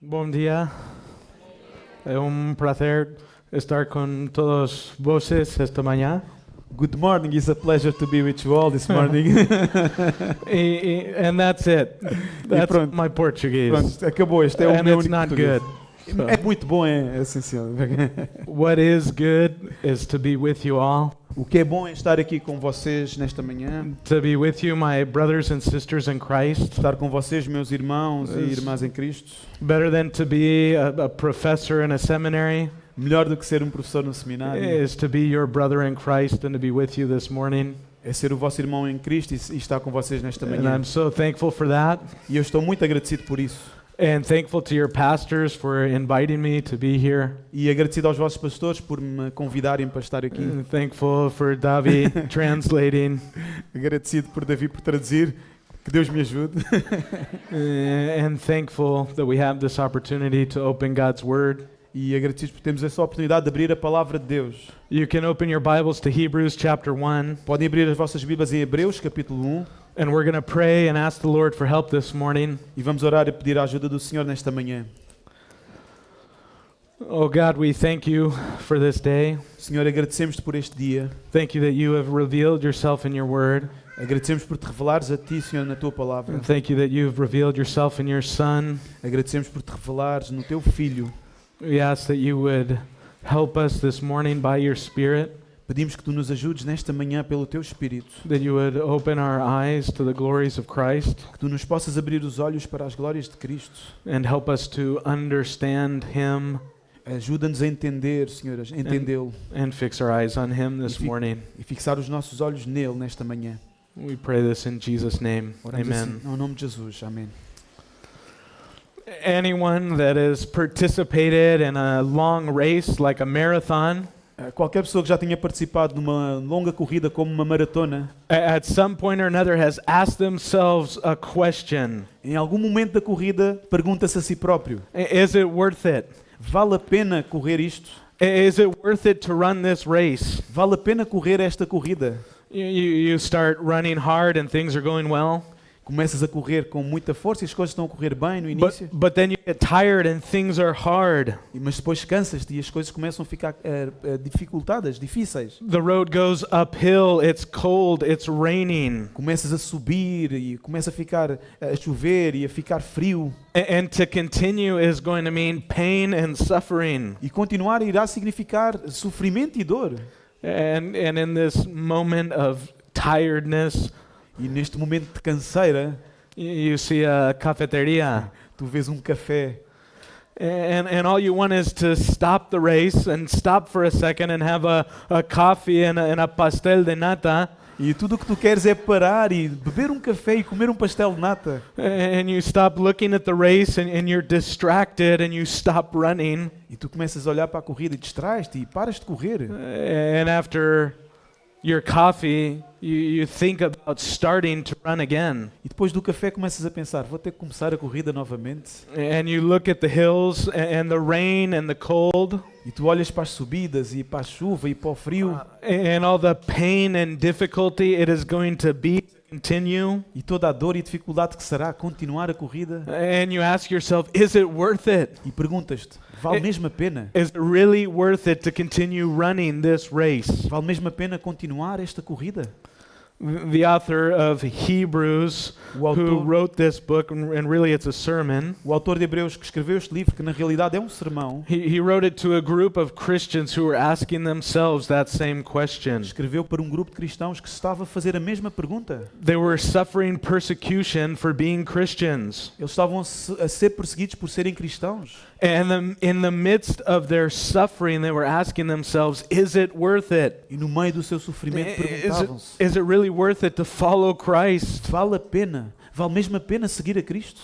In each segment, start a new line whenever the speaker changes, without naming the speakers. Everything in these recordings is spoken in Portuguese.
Bom dia, é prazer estar com todos vocês esta manhã.
Good morning. It's a pleasure to be with you all this morning.
And that's it. That's
pronto.
my Portuguese.
Pronto, acabou. Este é o
And
meu
it's
único
not
português.
good.
É muito bom, é essencial.
What is good is to be with you all.
O que é bom é estar aqui com vocês nesta manhã,
To be with you, my brothers and sisters in Christ.
estar com vocês, meus irmãos e irmãs em Cristo.
Better than to be a professor in a seminary
Melhor do que ser um professor no seminário
is to be your brother in Christ and to be with you this morning.
é ser o vosso irmão em Cristo e estar com vocês nesta
And
manhã.
I'm so thankful for that.
E eu estou muito agradecido por isso.
And thankful to your pastors for inviting me to be here.
E agradecido aos vossos pastores por me convidarem para estar aqui.
And thankful for Davi translating.
Agradecido por Davi por traduzir. Que Deus me ajude.
And thankful that we have this opportunity to open God's Word.
E agradecidos por termos essa oportunidade de abrir a palavra de Deus.
You can open your Bibles to Hebrews chapter 1.
Podem abrir as vossas Bíblias em Hebreus, capítulo 1.
And we're going to pray and ask the Lord for help this morning.
E vamos orar e pedir a ajuda do Senhor nesta manhã.
Oh God, we thank you for this day.
Senhor, agradecemos-te por este dia.
Thank you that you have revealed yourself in your Word.
Agradecemos por te revelares a ti, Senhor, na tua palavra.
And thank you that you've revealed yourself in your Son.
Agradecemos por te revelares no teu Filho.
We ask that you would help us this morning by your Spirit.
Pedimos que tu nos ajudes nesta manhã pelo teu Espírito.
That you would open our eyes to the glories of Christ
Que tu nos possas abrir os olhos para as glórias de Cristo.
and help us to understand Him
Ajuda-nos a entender, Senhor, a entendê-lo
and fix our eyes on Him this morning.
e fixar os nossos olhos nele nesta manhã.
We pray this in Jesus' name.
Oramos
Amen.
assim, no nome de Jesus. Amém.
Anyone that has participated in a long race like a marathon,
Qualquer pessoa que já tenha participado numa longa corrida como uma maratona,
at some point or another has asked themselves a question.
em algum momento da corrida pergunta-se a si próprio:
Is it worth it?
vale a pena correr isto?
Is it worth it to run this race?
Vale a pena correr esta corrida?
You start running hard and things are going well.
Começas a correr com muita força e as coisas estão a correr bem no início,
But then you get tired and things are hard.
mas depois cansas-te e as coisas começam a ficar dificultadas, difíceis.
The road goes uphill, it's cold, it's raining.
Começas a subir e começa a ficar a chover e a ficar frio.
And to continue is going to mean pain and suffering.
E continuar irá significar sofrimento e dor.
And in this moment of tiredness,
E neste momento de canseira,
you see a cafeteria.
tu vês um café
And all you want is to stop the race and stop for a second and have a coffee and a pastel de nata.
e tudo o que tu queres é parar e beber um café e comer um pastel de nata.
And you stop looking at the race and you're distracted and you stop running.
E tu começas a olhar para a corrida e distrais-te e paras de correr.
And after your coffee, you think about starting to run again.
E depois do café começas a pensar, vou ter que começar a corrida novamente.
And you look at the hills and the rain and the cold
E tu olhas para as subidas e para a chuva e para o frio
and all the pain and difficulty it is going to be to continue.
e toda a dor e dificuldade que será continuar a corrida.
And you ask yourself, is it worth it?
E perguntas-te, vale mesmo a pena?
Is it really worth it to continue running this race?
Vale mesmo a pena continuar esta corrida?
The author of Hebrews,
O
who
autor,
wrote this book, and really it's a sermon,
o autor de Hebreus que escreveu este livro, que na realidade é um sermão,
he wrote it to a group of Christians who were asking themselves that same question.
escreveu para um grupo de cristãos que estava a fazer a mesma pergunta.
They were suffering persecution for being Christians.
Eles estavam a ser perseguidos por serem cristãos.
And in the midst of their suffering, they were asking themselves, is it worth it?
E no meio do seu sofrimento perguntavam-se,
Is it really worth it to follow Christ?
vale a pena? Vale mesmo a pena seguir a Cristo?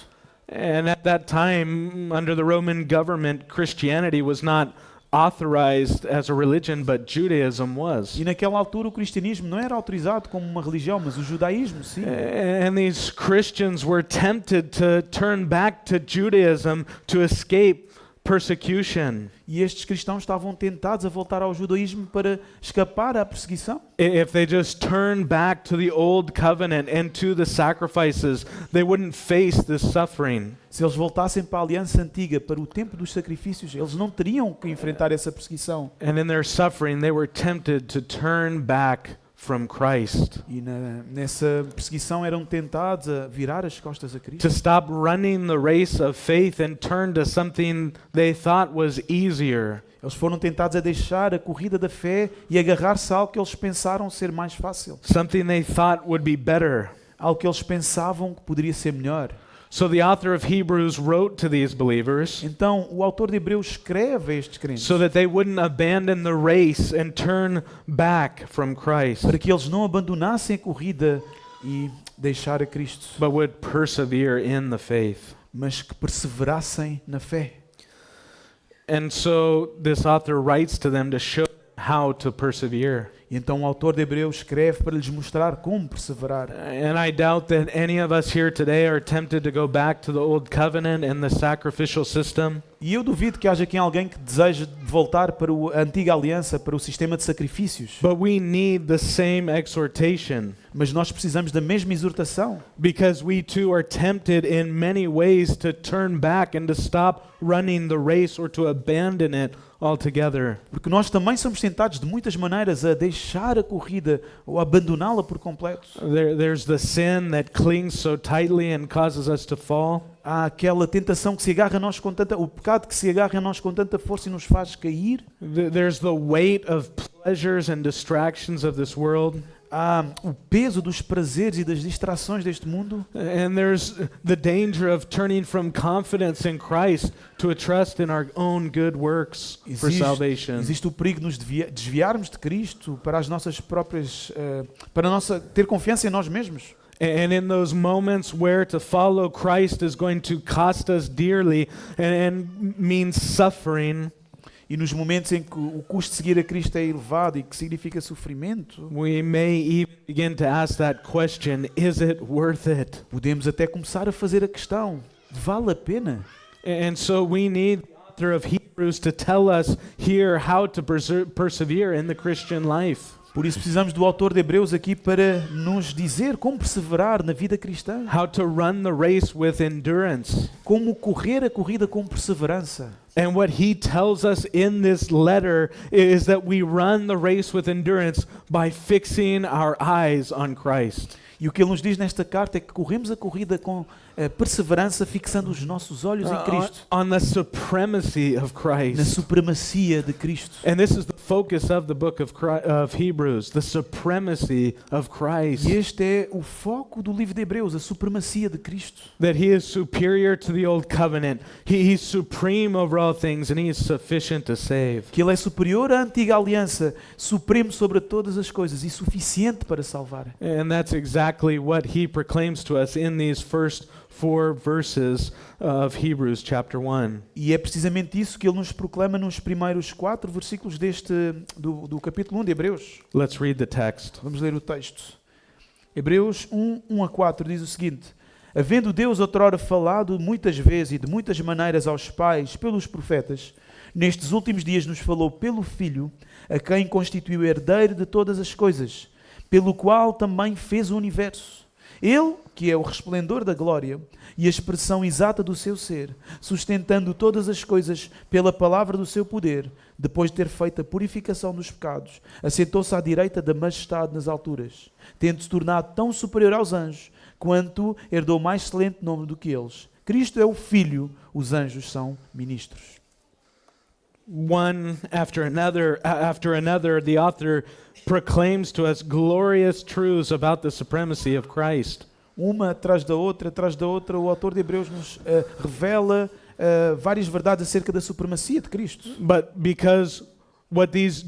And at that time, under the Roman government, Christianity was not authorized as a religion, but Judaism was.
E naquela altura o cristianismo não era autorizado como uma religião, mas o judaísmo sim.
And these Christians were tempted to turn back to Judaism to escape persecution.
E estes cristãos estavam tentados a voltar ao judaísmo para escapar à perseguição.
If they just turned back to the old covenant and to the sacrifices, they wouldn't face this suffering.
Se eles voltassem para a aliança antiga, para o tempo dos sacrifícios, eles não teriam que enfrentar essa perseguição.
And in their suffering, they were tempted to turn back from Christ,
E nessa perseguição eram tentados a virar as costas a
to
Cristo,
stop running the race of faith and turn to something they thought was easier.
Eles foram tentados a deixar a corrida da fé e agarrar-se a algo que eles pensaram ser mais fácil,
Something they thought would be better.
algo que eles pensavam que poderia ser melhor.
So the author of Hebrews wrote to these believers
Então, o autor de Hebreus escreve a estes crentes
so that they wouldn't abandon the race and turn back from Christ,
para que eles não abandonassem a corrida e deixar a Cristo,
but would persevere in the faith.
mas que perseverassem na fé.
And so this author writes to them to show how to persevere.
E então o autor de Hebreus escreve para lhes mostrar como perseverar.
And I doubt that any of us here today are tempted to go back to the old covenant and the sacrificial system.
E eu duvido que haja aqui alguém que deseje voltar para a antiga aliança, para o sistema de sacrifícios.
But we need the same exhortation,
Mas nós precisamos da mesma exortação,
because we too are tempted in many ways to turn back and to stop running the race or to abandon it altogether.
porque nós também somos tentados de muitas maneiras a deixar a corrida ou a abandoná-la por completo.
There's the sin that clings so tightly and causes us to fall.
Há aquela tentação que se agarra a nós com tanta, o pecado que se agarra a nós com tanta força e nos faz cair.
There's the weight of pleasures and distractions of this world.
Há o peso dos prazeres e das distrações deste mundo.
And there's the danger of turning from confidence in Christ to a trust in our own good works for salvation.
Existe o perigo de nos desviarmos de Cristo para as nossas próprias, ter confiança em nós mesmos.
And in those moments where to follow Christ is going to cost us dearly and means suffering,
E nos momentos em que o custo de seguir a Cristo é elevado e que significa sofrimento,
we may even begin to ask that question, is it worth it?
podemos até começar a fazer a questão: vale a pena?
And so we need the author of Hebrews to tell us here how to persevere in the Christian life.
Por isso precisamos do autor de Hebreus aqui para nos dizer como perseverar na vida cristã,
How to run the race with endurance.
como correr a corrida com perseverança.
And what he tells us in this letter is that we run the race with endurance by fixing our eyes on Christ.
E o que ele nos diz nesta carta é que corremos a corrida com perseverança, fixando os nossos olhos em Cristo,
On the supremacy of
na
Christ.
supremacia de Cristo.
And this is the focus of the book of Hebrews, the supremacy of Christ.
E este é o foco do livro de Hebreus, a supremacia de Cristo.
That he is superior to the old covenant. He's supreme over all things and he is sufficient to save.
Que ele é superior à antiga aliança, supremo sobre todas as coisas e suficiente para salvar.
And that's exactly what he proclaims to us in these first 4 verses of Hebrews chapter 1.
E é precisamente isso que ele nos proclama nos primeiros 4 versículos do capítulo 1 de Hebreus.
Let's read the text.
Vamos ler o texto. Hebreus 1 a 4 diz o seguinte: Havendo Deus outrora falado muitas vezes e de muitas maneiras aos pais pelos profetas, nestes últimos dias nos falou pelo Filho, a quem constituiu herdeiro de todas as coisas, pelo qual também fez o universo. Ele, que é o resplendor da glória e a expressão exata do seu ser, sustentando todas as coisas pela palavra do seu poder, depois de ter feito a purificação dos pecados, assentou-se à direita da majestade nas alturas, tendo-se tornado tão superior aos anjos, quanto herdou mais excelente nome do que eles. Cristo é o Filho, os anjos são ministros.
One after another, the author proclaims to us glorious truths about the supremacy of Christ.
Uma atrás da outra, o autor de Hebreus nos revela várias verdades acerca da supremacia de Cristo.
But because what these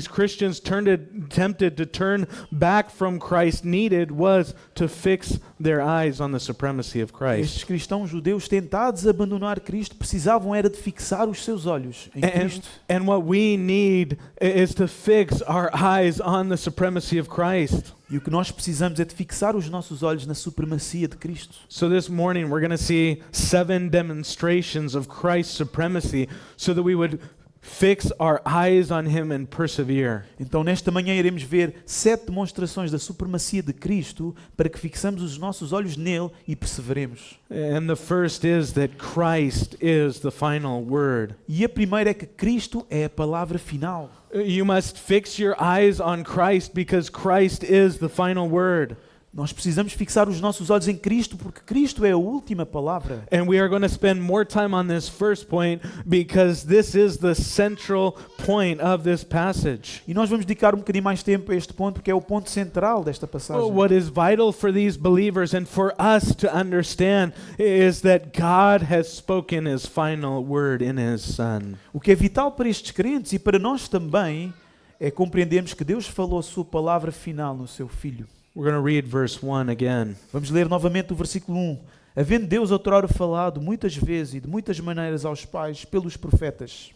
Christians tempted to turn back from Christ needed was to fix their eyes on the supremacy of Christ.
Estes cristãos judeus tentados a abandonar Cristo precisavam era de fixar os seus olhos em Cristo.
And what we need is to fix our eyes on the supremacy of Christ.
E o que nós precisamos é de fixar os nossos olhos na supremacia de Cristo.
So this morning we're going to see 7 demonstrations of Christ's supremacy so that we would fix our eyes on him and persevere.
Então nesta manhã iremos ver 7 demonstrações da supremacia de Cristo para que fixemos os nossos olhos nele e perseveremos.
And the first is that Christ is the final word.
E a primeira é que Cristo é a palavra final.
You must fix your eyes on Christ because Christ is the final word.
Nós precisamos fixar os nossos olhos em Cristo porque Cristo é a última palavra.
And we are going to spend more time on this first point because this is the central point of this passage.
E nós vamos dedicar um bocadinho mais tempo a este ponto porque é o ponto central desta passagem.
What is vital for these believers and for us to understand is that God has spoken his final word in his Son.
O que é vital para estes crentes e para nós também é compreendermos que Deus falou a sua palavra final no seu Filho.
We're going to read verse 1 again.
Vamos ler novamente o versículo 1. Havendo Deus outrora falado muitas vezes e de muitas maneiras aos pais pelos profetas,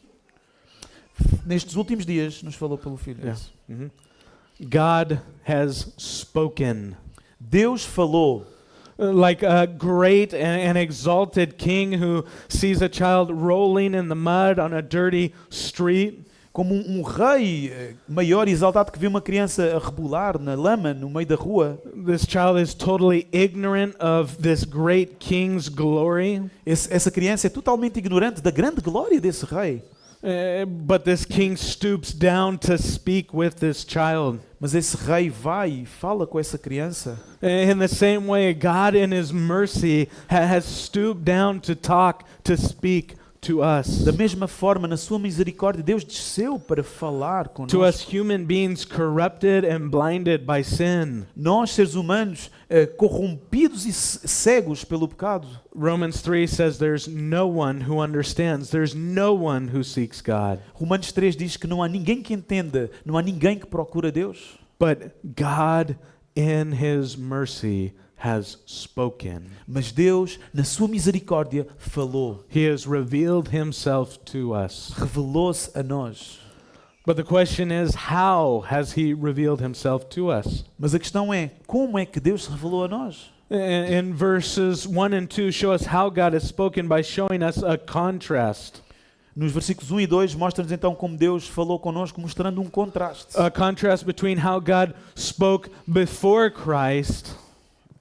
nestes últimos dias nos falou pelo Filho.
Yeah. God has spoken.
Deus falou.
Like a great and exalted king who sees a child rolling in the mud on a dirty street.
Como um rei maior e exaltado que vê uma criança a rebolar na lama no meio da rua.
This child is totally ignorant of this great king's glory.
Essa criança é totalmente ignorante da grande glória desse rei.
But this king stoops down to speak with this child.
Mas esse rei vai e fala com essa criança.
In the same way, God in his mercy has stooped down to talk, to speak to us.
Da mesma forma, na sua misericórdia, Deus desceu para falar
To
conosco.
us human beings corrupted and blinded by sin.
Nós, seres humanos, corrompidos e cegos pelo pecado.
Romans 3 says there's no one who understands. There's no one who seeks God.
Romanos 3 diz que não há ninguém que entenda, não há ninguém que procura Deus.
But God in his mercy has spoken.
Mas Deus, na sua misericórdia, falou.
He has revealed himself to us.
Revelou-se a nós.
But the question is, how has he revealed himself to us?
Mas a questão é, como é que Deus se revelou a nós?
In verses 1 and 2 show us how God has spoken by showing us a contrast.
Nos versículos 1 e 2 mostra-nos então como Deus falou conosco, mostrando um contraste.
A contrast between how God spoke before Christ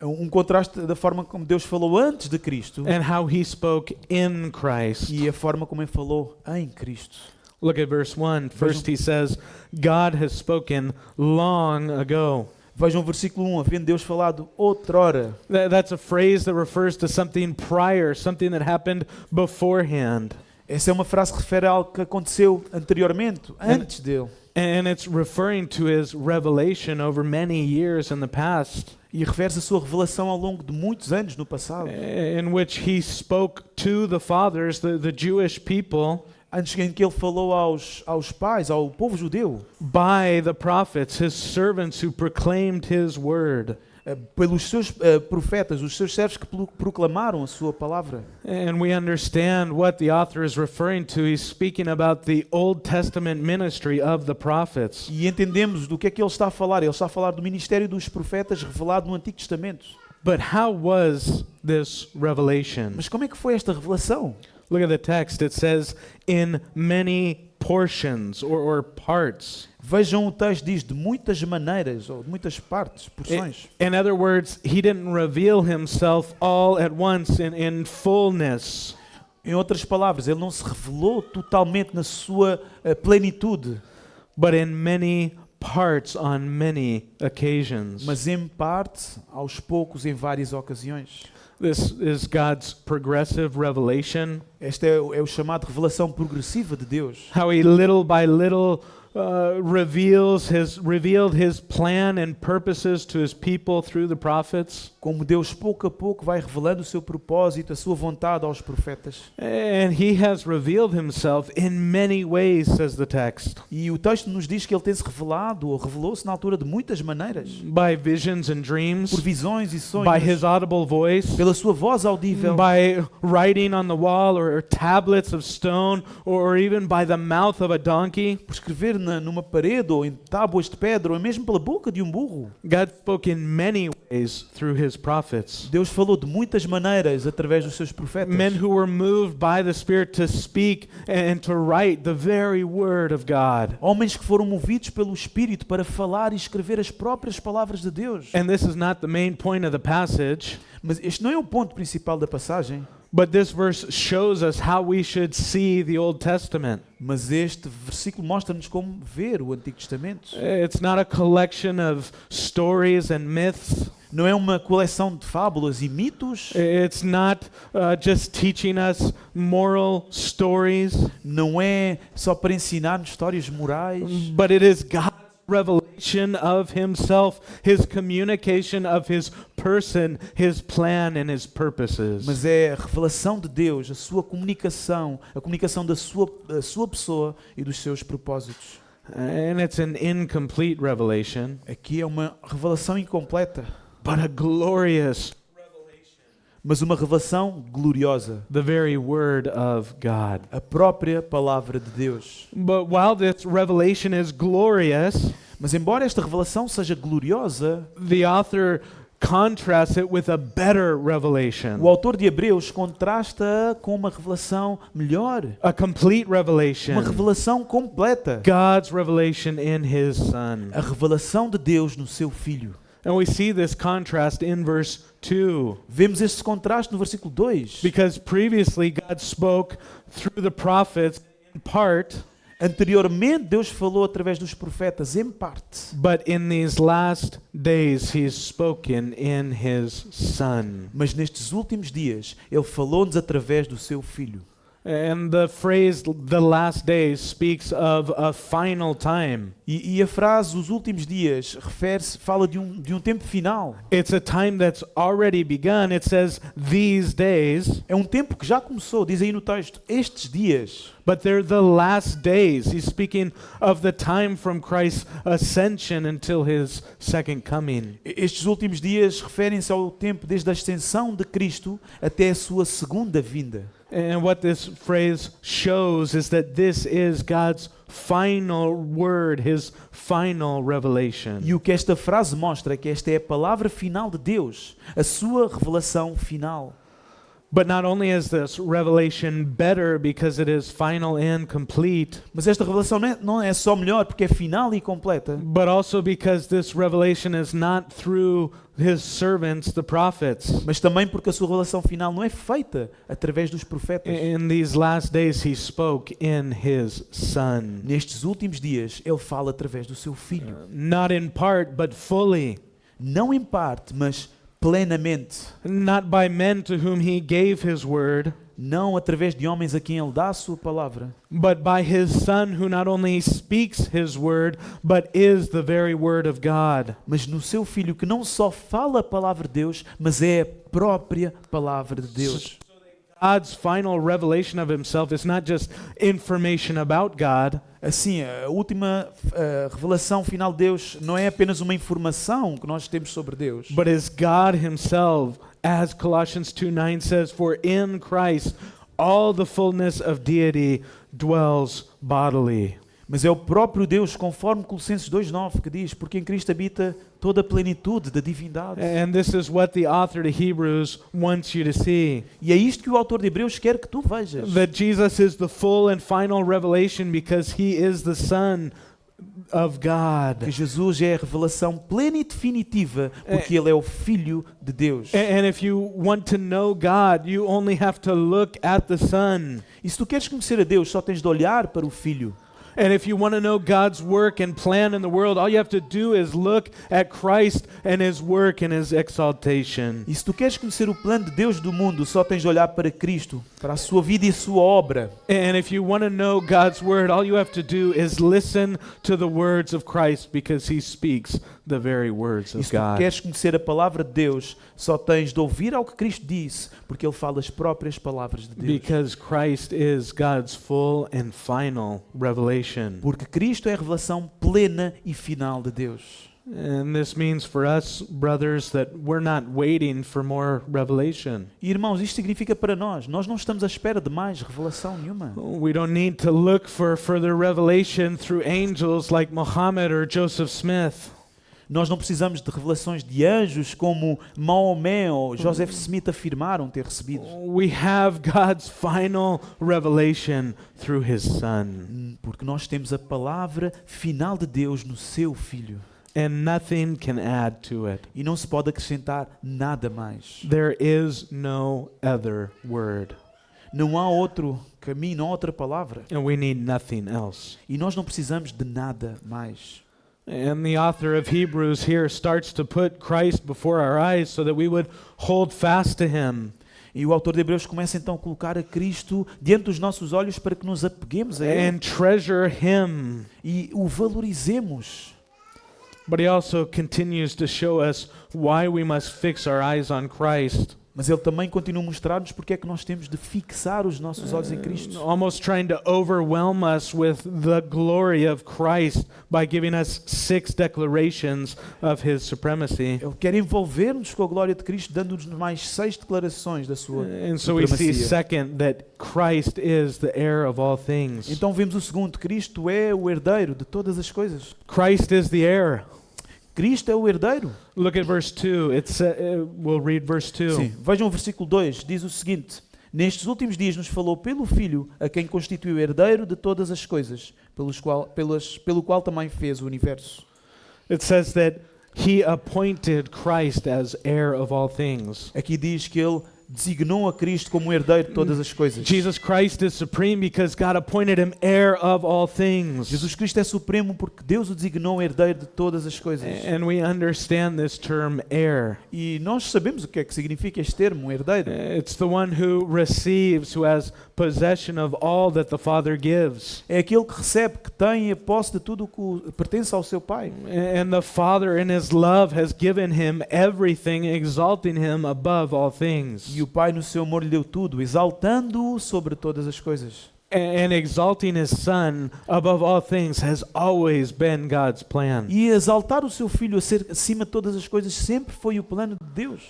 Um contraste da forma como Deus falou antes de Cristo
and how he spoke in Christ.
e a forma como Ele falou em Cristo.
Look at verse 1. First he says, God has spoken long ago.
Vejam o versículo 1, havendo Deus falado outrora.
That's a phrase that refers to something prior, something that happened beforehand.
Essa é uma frase que refere a algo que aconteceu anteriormente, antes dele.
And it's referring to his revelation over many years in the past,
E refere-se à sua revelação ao longo de muitos anos no passado.
in which he spoke to the fathers, the Jewish people,
Antes em que Ele falou aos pais, ao povo judeu,
by the prophets, his servants who proclaimed his word.
Pelos seus profetas, os seus servos que proclamaram a sua palavra.
And we understand what the author is referring to. He's speaking about the Old Testament ministry of the prophets.
E entendemos do que é que ele está a falar. Ele está a falar do ministério dos profetas revelado no Antigo Testamento.
But how was this revelation?
Mas como é que foi esta revelação?
Look at the text. It says, in many portions or parts.
Vejam o texto, diz de muitas maneiras, ou de muitas partes, porções.
In other words, he didn't reveal himself all at once in fullness.
Em outras palavras, ele não se revelou totalmente na sua plenitude,
But in many parts on many occasions.
mas em parte, aos poucos, em várias ocasiões.
This is God's progressive revelation.
Esta é o chamado revelação progressiva de Deus.
How he little by little revealed his plan and purposes to his people through the prophets.
Como Deus pouco a pouco vai revelando o seu propósito, a sua vontade aos profetas.
And he has revealed himself in many ways, says the text.
E o texto nos diz que ele tem-se revelado, ou revelou-se na altura de muitas maneiras.
By visions and dreams,
Por visões e sonhos,
by his audible voice,
pela sua voz audível,
by writing on the wall or tablets of stone, or even by the mouth of a donkey.
por escrever numa parede, ou em tábuas de pedra, ou mesmo pela boca de um burro.
God spoke in many ways through his prophets.
Deus falou de muitas maneiras através dos seus profetas.
Men who were moved by the Spirit to speak and to write the very word of God.
Homens que foram movidos pelo Espírito para falar e escrever as próprias palavras de Deus.
And this is not the main point of the passage,
Mas este não é o ponto principal da passagem.
but this verse shows us how we should see the Old Testament.
Mas este versículo mostra-nos como ver o Antigo Testamento.
It's not a collection of stories and myths.
Não é uma coleção de fábulas e mitos.
It's not just teaching us moral stories,
Não é só para ensinar-nos histórias morais.
but it is God's revelation of himself, his communication of his person, his plan and his purposes.
Mas é a revelação de Deus, a sua comunicação, a comunicação da sua pessoa e dos seus propósitos.
And it's an incomplete revelation,
Aqui é uma revelação incompleta,
but a glorious,
mas uma revelação gloriosa.
the very word of God.
A própria palavra de Deus.
But while this revelation is glorious,
Mas embora esta revelação seja gloriosa,
the author contrasts it with a better revelation,
o autor de Hebreus contrasta com uma revelação melhor,
a complete revelation,
uma revelação completa,
God's revelation in his Son.
a revelação de Deus no seu Filho.
And we see this contrast in verse 2.
Vemos este contraste no versículo 2.
Because previously God spoke through the prophets in part,
Anteriormente Deus falou através dos profetas em parte,
but in these last days He's spoken in His Son.
mas nestes últimos dias Ele falou-nos através do seu Filho.
And the phrase "the last days" speaks of a final time.
E a frase "os últimos dias" fala de um tempo final.
It's a time that's already begun. It says "these days,"
É um tempo que já começou, diz aí no texto, estes dias.
but they're the last days. He's speaking of the time from Christ's ascension until His second coming.
Estes últimos dias referem-se ao tempo desde a ascensão de Cristo até a sua segunda vinda.
And what this phrase shows is that this is God's final word, His final revelation.
E o que esta frase mostra é que esta é a palavra final de Deus, a sua revelação final.
But not only is this revelation better because it is final and complete,
Mas esta revelação não é só melhor porque é final e completa,
but also because this revelation is not through His servants, the prophets.
mas também porque a sua revelação final não é feita através dos profetas.
In these last days, He spoke in His Son.
Nestes últimos dias, Ele fala através do seu Filho.
Not in part, but fully.
Não em parte, mas plenamente.
Not by men to whom He gave His word,
Não através de homens a quem Ele dá a sua palavra,
but by His Son who not only speaks His word, but is the very word of God.
mas no seu Filho que não só fala a palavra de Deus, mas é a própria palavra de Deus.
God's final revelation of Himself is not just information about God,
Assim, a última revelação final de Deus não é apenas uma informação que nós temos sobre Deus,
but is God Himself, as Colossians 2:9 says, "For in Christ all the fullness of deity dwells bodily."
mas é o próprio Deus, conforme Colossenses 2:9, que diz, porque em Cristo habita toda a plenitude da divindade.
And this is what the author to Hebrews wants you to see.
E é isto que o autor de Hebreus quer que tu vejas.
That Jesus is the full and final revelation because He is the Son of
Que
God.
Jesus é a revelação plena e definitiva, porque Ele é o Filho de Deus.
And if you want to know God, you only have to look at the Son.
E se tu queres conhecer a Deus, só tens de olhar para o Filho.
And if you want to know God's work and plan in the world, all you have to do is look at Christ and His work and His exaltation.
E se tu queres conhecer o plano de Deus do mundo, só tens de olhar para Cristo, para a sua vida e a sua obra.
And if you want to know God's word, all you have to do is listen to the words of Christ because He speaks the very words
E
of
se tu
God.
queres conhecer a palavra de Deus, só tens de ouvir ao que Cristo disse, porque Ele fala as próprias palavras de Deus.
Because Christ is God's full and final revelation.
Porque Cristo é a revelação plena e final de Deus.
And this means for us, brothers, that we're not waiting for more revelation.
E irmãos, isto significa para nós não estamos à espera de mais revelação nenhuma.
We don't need to look for further revelation through angels like Muhammad or Joseph Smith.
Nós não precisamos de revelações de anjos como Maomé ou Joseph Smith afirmaram ter recebido.
We have God's final revelation through His Son.
Porque nós temos a palavra final de Deus no seu Filho.
And nothing can add to it.
E não se pode acrescentar nada mais.
There is no other word.
Não há outro caminho, não há outra palavra.
And we need nothing else.
E nós não precisamos de nada mais.
And the author of Hebrews here starts to put Christ before our eyes so that we would hold fast to Him.
E o autor de Hebreus começa então a colocar a Cristo diante dos nossos olhos para que nos apeguemos a Ele
And treasure Him.
e o valorizemos.
But He also continues to show us why we must fix our eyes on Christ.
Mas Ele também continua a mostrar-nos porque é que nós temos de fixar os nossos olhos em Cristo.
Almost trying to overwhelm us with the glory of Christ by giving us 6 declarations of His supremacy.
Ele quer envolver-nos com a glória de Cristo, dando-nos mais 6 declarações da sua
And so we see,
supremacia.
second, that Christ is the heir of all things.
Então vemos o segundo, Cristo é o herdeiro de todas as coisas.
Christ is the heir.
Cristo é o herdeiro.
Look at verse 2. We'll read verse 2.
Sim, vejam o versículo 2, diz o seguinte: Nestes últimos dias nos falou pelo Filho, a quem constituiu herdeiro de todas as coisas, pelo qual também fez o universo.
It says that He appointed Christ as heir of all things.
Aqui diz que Ele designou a Cristo como herdeiro de todas as coisas.
Jesus Christ is supreme because God appointed Him heir of all things.
Jesus Cristo é supremo porque Deus o designou herdeiro de todas as coisas.
And we understand this term heir.
E nós sabemos o que é que significa este termo, herdeiro.
It's the one who receives, who has possession of all that the Father gives.
É aquele que recebe, que tem a posse de tudo o que pertence ao seu Pai.
And the Father in His love has given Him everything, exalting Him above all things.
E o Pai no seu amor lhe deu tudo, exaltando-o sobre todas as coisas.
And exalting His Son above all things has always been God's plan.
E exaltar o seu Filho a ser acima de todas as coisas sempre foi o plano de Deus.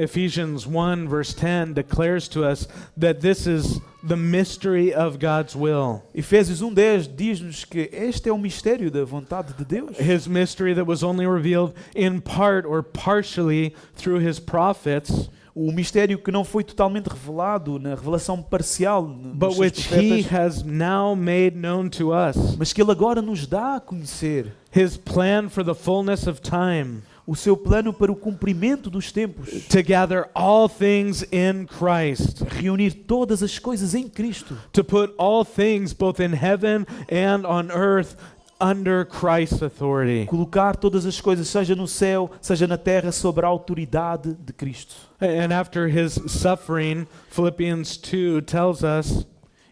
Ephesians 1 verse 10 declares to us that this is the mystery of God's will.
Efésios 1:10 diz-nos que este é o mistério da vontade de Deus.
His mystery that was only revealed in part or partially through His prophets,
O mistério que não foi totalmente revelado na revelação parcial nos
but
seus
which He
profetas,
has now made known to us.
mas que Ele agora nos dá a conhecer.
His plan for the fullness of time,
O seu plano para o cumprimento dos tempos.
to gather all things in Christ,
Reunir todas as coisas em Cristo.
to put all things both in heaven and on earth under Christ's authority.
Colocar todas as coisas, seja no céu, seja na terra, sob a autoridade de Cristo.
And after His suffering, Philippians 2 tells us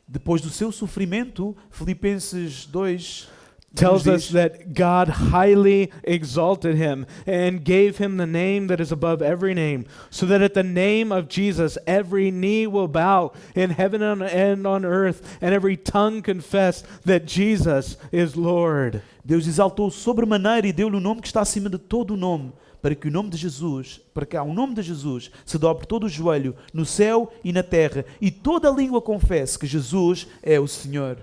Depois do seu sofrimento, Filipenses 2
tells
nos
us
diz
that God highly exalted Him and gave Him the name that is above every name, so that at the name of Jesus every knee will bow in heaven and on earth, and every tongue confess that Jesus is Lord.
Deus exaltou sobremaneira e deu-lhe o nome que está acima de todo o nome, para que o nome de Jesus, para que ao nome de Jesus se dobre todo o joelho no céu e na terra, e toda a língua confesse que Jesus é o Senhor.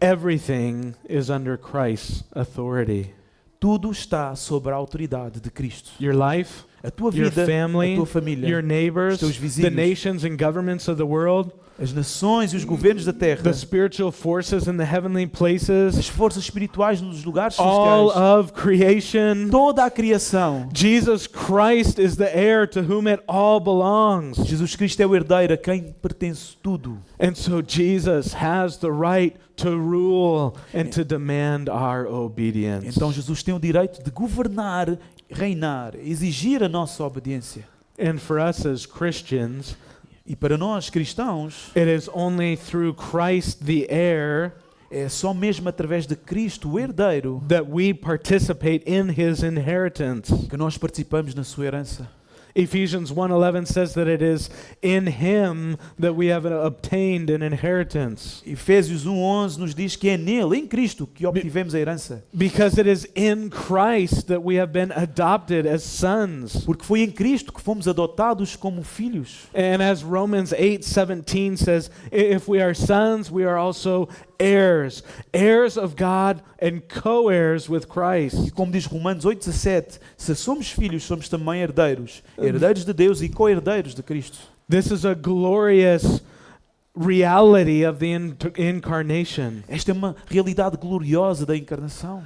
Everything is under Christ's authority.
Tudo está sob a autoridade de Cristo.
Your life,
A tua
your
vida,
family,
a tua família,
your neighbors,
os teus
the
vizinhos,
nations and governments of the world,
as nações e os governos da terra,
the spiritual forces in the heavenly places,
as forças espirituais nos lugares
all
celestiais,
of creation.
toda a criação.
Jesus Christ is the heir to whom it all belongs.
Jesus Cristo é o herdeiro a quem pertence tudo.
And so Jesus has the right to rule and to demand our obedience.
Então Jesus tem o direito de governar, reinar, exigir a nossa obediência.
And for us as Christians,
E para nós cristãos,
it is only through Christ the heir
é só mesmo através de Cristo, o herdeiro,
that we participate in His inheritance.
que nós participamos na sua herança.
Ephesians 1:11 says that it is in him that we have obtained an inheritance.
Efésios 1:11 nos diz que é nele, em Cristo, que obtivemos a herança.
Because it is in Christ that we have been adopted as sons.
Porque foi em Cristo que fomos adotados como filhos.
And as Romans 8:17 says, if we are sons, we are also heirs, heirs of God and co-heirs with
E
Christ.
como diz Romanos 8:17, se somos filhos, somos também herdeiros, herdeiros de Deus e co-herdeiros de Cristo.
This is a glorious reality of the incarnation.
Esta é uma realidade gloriosa da encarnação.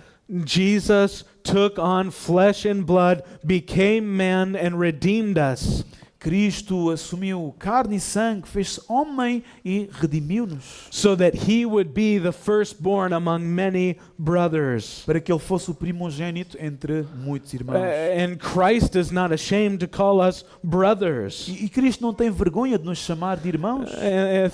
Jesus took on flesh and blood, became man and redeemed us.
Cristo assumiu carne e sangue, fez-se homem e redimiu-nos,
So that he would be the firstborn among many brothers.
para que ele fosse o primogênito entre muitos irmãos.
And Christ is not ashamed to call us brothers.
E Cristo não tem vergonha de nos chamar de irmãos.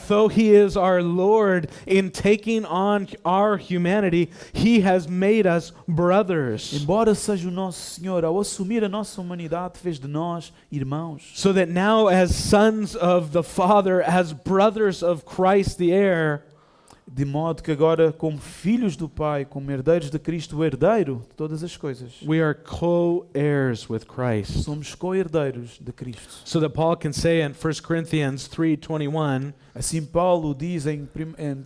Though he is our Lord, in taking on our humanity, he has made us brothers.
Embora seja o nosso Senhor, ao assumir a nossa humanidade, fez de nós irmãos.
So that now, as sons of the Father, as brothers of Christ the heir,
De modo que agora, como filhos do Pai, como herdeiros de Cristo, o herdeiro de todas as coisas,
we are co-heirs with Christ.
somos co-herdeiros de Cristo.
So that Paul can say in 1 Corinthians 3:21
Assim Paulo diz em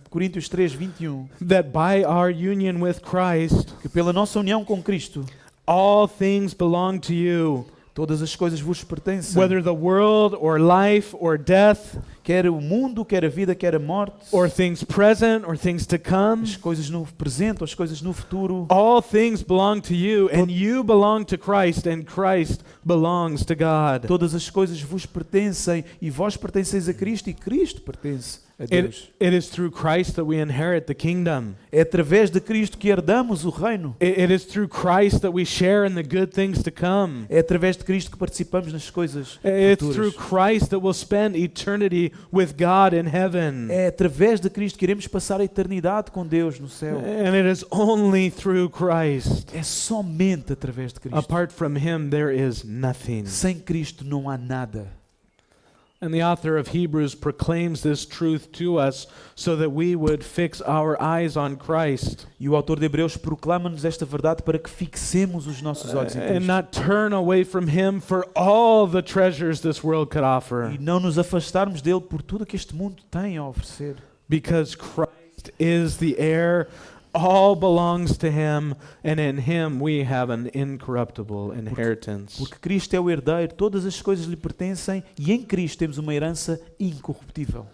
Coríntios 3:21
that by our union with Christ,
que pela nossa união com Cristo,
all things belong to you.
todas as coisas vos pertencem.
Whether the world or life or death
Quer o mundo, quer a vida, quer a morte,
or things present or things to come,
as coisas no presente, as coisas no futuro,
all things belong to you, and you belong to Christ, and Christ belongs to God.
todas as coisas vos pertencem e vós pertenceis a Cristo e Cristo pertence a Deus.
It is through Christ that we inherit the kingdom.
É através de Cristo que herdamos o reino.
It is through Christ that we share in the good things to come.
É através de Cristo que participamos nas coisas
It's through
futuras.
Christ that we'll spend eternity with God in heaven.
É através de Cristo que iremos passar a eternidade com Deus no céu.
And it is only through Christ.
É somente através de Cristo.
Apart from him, there is nothing.
Sem Cristo não há nada.
And the author of Hebrews proclaims this truth to us so that we would fix our eyes on Christ
E o autor de Hebreus proclama-nos esta verdade para que fixemos os nossos olhos em
and
Cristo.
not turn away from him for all the treasures this world could offer.
E não nos afastarmos dele por tudo que este mundo tem a oferecer.
Because Christ is the heir, all belongs to him, and in him we have an incorruptible inheritance.
Porque Cristo é o herdeiro, todas as coisas lhe pertencem e em Cristo temos uma herança incorruptível.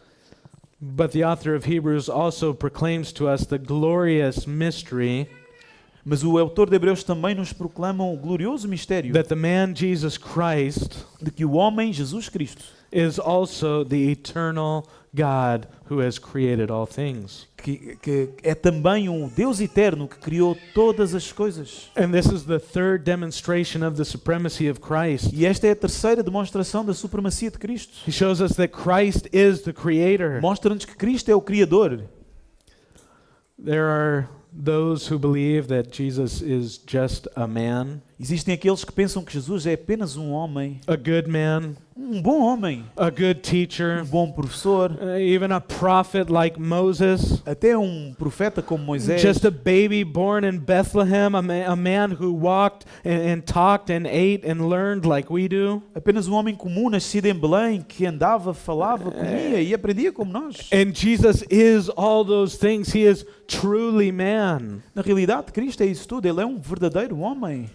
But the author of Hebrews also proclaims to us the glorious mystery
Mas o autor de Hebreus também nos proclama o glorioso mistério
that the man Jesus Christ
de que o homem, Jesus Cristo,
is also the eternal God who has created all things.
que é também um Deus eterno que criou todas as coisas.
And this is the third demonstration of the supremacy of Christ.
E esta é a terceira demonstração da supremacia de Cristo.
He shows us that Christ is the creator.
Mostra-nos que Cristo é o Criador.
There are those who believe that Jesus is just a man,
Existem aqueles que pensam que Jesus é apenas um homem,
a good man,
um bom homem,
a good teacher,
um bom professor,
even a prophet like Moses,
até um profeta como Moisés,
just a baby born in Bethlehem, a man who walked and talked and ate and learned like we do.
apenas um homem comum nascido em Belém que andava, falava, comia e aprendia como nós.
And Jesus is all those things. He is truly man.
Na realidade, Cristo é isso tudo. Ele é um verdadeiro homem.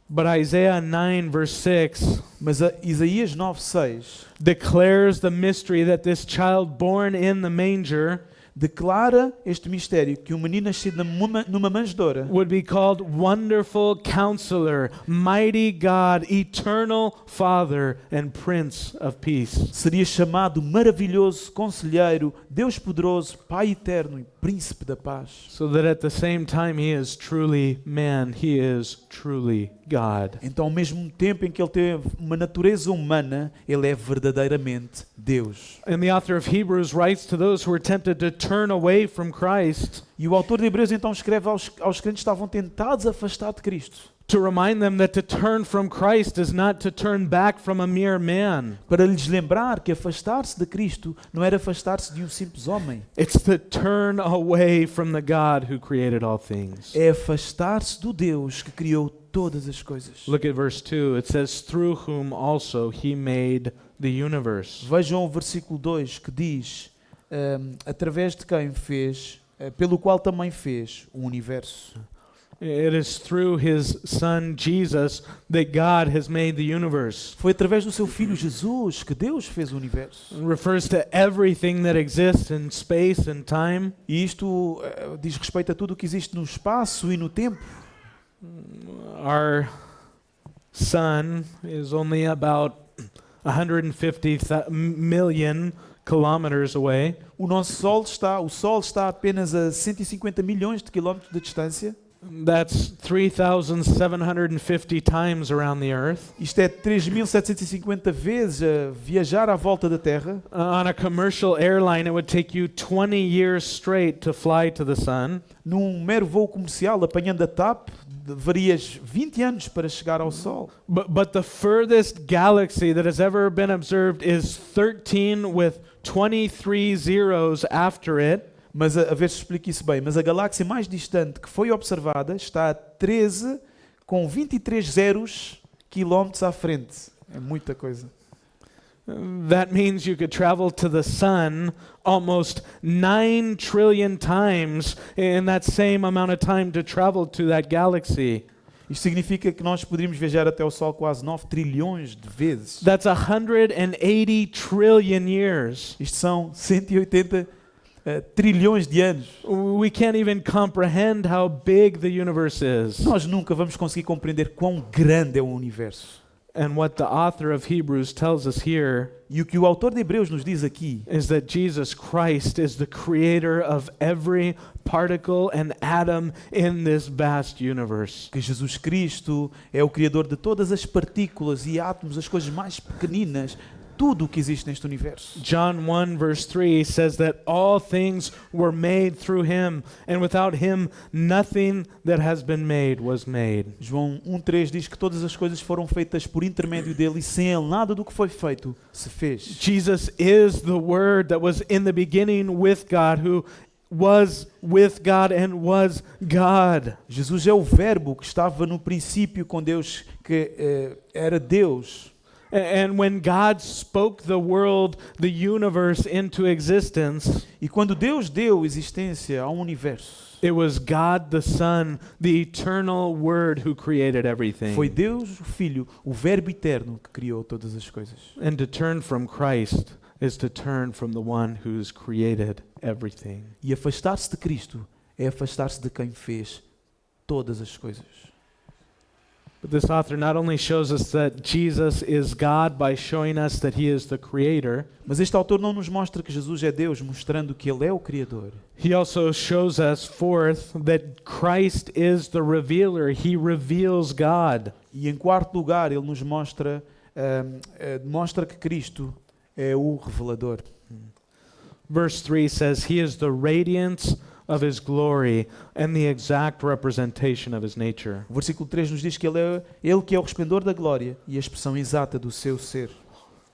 But Isaiah 9 verse 6
Mas Isaías 9:6
declares the mystery that this child born in the manger
declara este mistério que um menino nascido numa manjedoura
would be called Wonderful Counselor, Mighty God, Eternal Father, and Prince of Peace.
seria chamado maravilhoso conselheiro, Deus poderoso, Pai eterno e príncipe da paz.
So that at the same time he is truly man, he is truly God.
Então, ao mesmo tempo em que ele teve uma natureza humana, ele é verdadeiramente Deus.
And the author of Hebrews writes to those who are tempted to turn away from Christ,
E o autor de Hebreus então escreve aos crentes que estavam tentados a afastar de Cristo.
to remind them that to turn from Christ is not to turn back from a mere man.
Para lhes lembrar que afastar-se de Cristo não era afastar-se de um simples homem.
It's to turn away from the God who created all things.
É afastar-se do Deus que criou todas as coisas.
Look at verse 2. It says, through whom also he made the universe.
Vejam o versículo 2 que diz, através de quem fez, pelo qual também fez o universo.
It is through his son Jesus that God has made the universe.
Foi através do seu Filho Jesus que Deus fez o universo.
It refers to everything that exists in space and time.
E isto diz respeito a tudo o que existe no espaço e no tempo.
Our sun is only about 150 million kilometers away.
O Sol está apenas a 150 milhões de quilómetros de distância.
That's 3,750 times around the earth.
Isto é 3.750 vezes a viajar à volta da Terra.
On a commercial airline, it would take you 20 years straight to fly to the sun.
Num mero voo comercial, apanhando a TAP, varias 20 anos para chegar ao Sol.
But the furthest galaxy that has ever been observed is 13 with 23 zeros after it.
Mas a ver se explico isso bem. Mas a galáxia mais distante que foi observada está a 13 com 23 zeros quilómetros à frente. É muita coisa.
That means you could travel to the sun almost 9 trillion times in that same amount of time to travel to that galaxy.
Isto significa que nós poderíamos viajar até o Sol quase 9 trilhões de vezes.
That's 180 trillion years.
Isto são 180 trilhões de anos.
We can't even comprehend how big the universe is.
Nós nunca vamos conseguir compreender quão grande é o universo.
And what the author of Hebrews tells us here
E o que o autor de Hebreus nos diz aqui
is that Jesus Christ is the creator of every particle and atom in this vast universe.
que Jesus Cristo é o criador de todas as partículas e átomos, as coisas mais pequeninas, tudo o que existe neste universo.
John 1 verse 3 says that all things were made through him, and without him nothing that has been made was made.
João 1:3 diz que todas as coisas foram feitas por intermédio dele e sem ele nada do que foi feito se fez.
Jesus is the Word that was in the beginning with God, who was with God and was God.
Jesus é o verbo que estava no princípio com Deus, que era Deus.
And when God spoke the world, the universe into existence,
E quando Deus deu existência ao universo,
it was God the Son, the eternal Word, who created everything.
foi Deus, o Filho, o verbo eterno que criou todas as coisas.
And to turn from Christ is to turn from the one who's created everything.
E afastar-se de Cristo é afastar-se de quem fez todas as coisas.
But this author not only shows us that Jesus is God by showing us that he is the creator,
Mas este autor não nos mostra que Jesus é Deus, mostrando que Ele é o Criador.
he also shows us, fourth, that Christ is the revealer. He reveals God.
E em quarto lugar, Ele nos mostra que Cristo é o revelador.
Verse 3 says, he is the radiance of his glory and the exact representation of his nature.
O versículo 3 nos diz que Ele que é o resplendor da glória e a expressão exata do seu ser.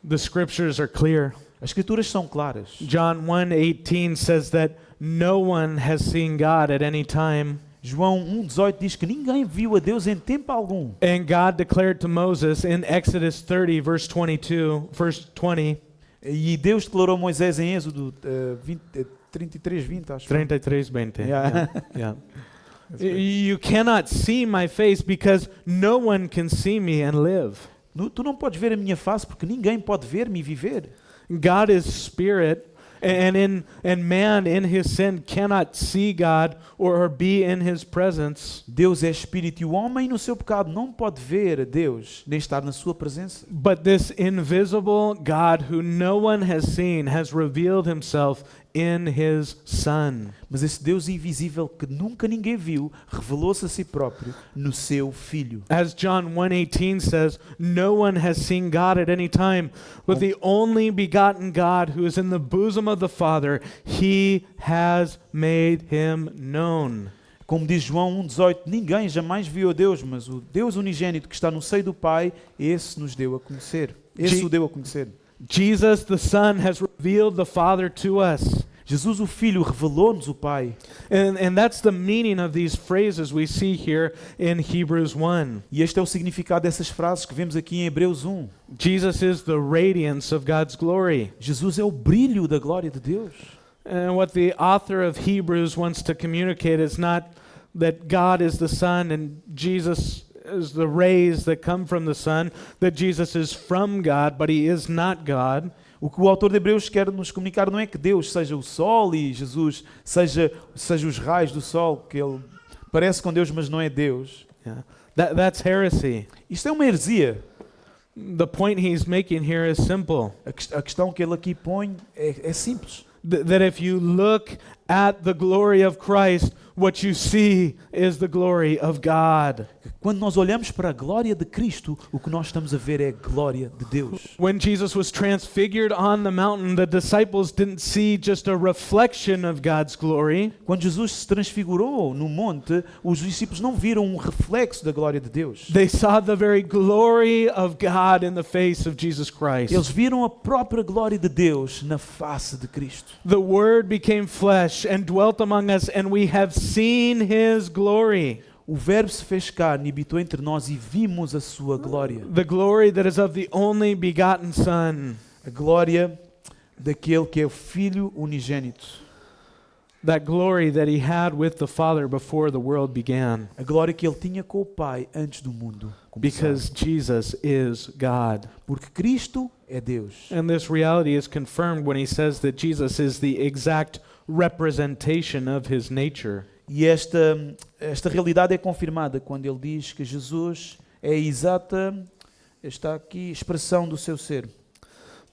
The scriptures are clear.
As Escrituras são claras.
John 1:18 says that no one has seen God at any time.
João 1:18 diz que ninguém viu a Deus em tempo algum.
And God declared to Moses in Exodus 30, verse 20,
E Deus declarou a Moisés em Êxodo 33:20, acho.
33:20.
Yeah.
Yeah.
That's great.
You cannot see my face because no one can see me and live.
Tu não podes ver a minha face porque ninguém pode ver-me e viver.
God is spirit, and man in his sin cannot see God or be in his presence.
Deus é espírito e o homem no seu pecado não pode ver a Deus nem estar na sua presença.
But this invisible God who no one has seen has revealed himself in his Son.
Mas esse Deus invisível que nunca ninguém viu revelou-se a si próprio no seu Filho.
As John 1:18 says, no one has seen God at any time, but the only begotten God who is in the bosom of the Father, he has made him known.
Como diz João 1,18, ninguém jamais viu a Deus, mas o Deus unigênito que está no seio do Pai, esse nos deu a conhecer. Esse o deu a conhecer.
Jesus, the Son, has revealed the Father to us.
Jesus, o Filho, revelou-nos o Pai.
And that's the meaning of these phrases we see here in Hebrews 1.
E este é o significado dessas frases que vemos aqui em Hebreus 1.
Jesus is the radiance of God's glory.
Jesus é o brilho da glória de Deus.
And what the author of Hebrews wants to communicate is not that God is the Son and Jesus is the rays that come from the Son, that Jesus is from God, but he is not God.
O que o autor de Hebreus quer nos comunicar não é que Deus seja o Sol e Jesus seja os raios do Sol, que ele parece com Deus, mas não é Deus.
Yeah. That's heresy.
Isto é uma heresia.
The point he's making here is simple.
A questão que ele aqui põe é simples.
That if you look at the glory of Christ, what you see is the glory of God.
Quando nós olhamos para a glória de Cristo, o que nós estamos a ver é a glória de Deus.
When Jesus was transfigured on the mountain, the disciples didn't see just a reflection of God's glory.
Quando Jesus se transfigurou no monte, os discípulos não viram um reflexo da glória de Deus.
They saw the very glory of God in the face of Jesus Christ.
Eles viram a própria glória de Deus na face de Cristo.
The Word became flesh and dwelt among us, and we have seen His glory.
O Verbo se fez carne e habitou entre nós e vimos a sua glória.
The glory that is of the only begotten Son.
A glória daquele que é o Filho unigênito.
That glory that He had with the Father before the world began.
A glória que ele tinha com o Pai antes do mundo começar.
Because Jesus is God.
Porque Cristo é Deus.
And this reality is confirmed when He says that Jesus is the exact representation of His nature.
E esta realidade é confirmada quando ele diz que Jesus é a exata, está aqui, expressão do seu ser.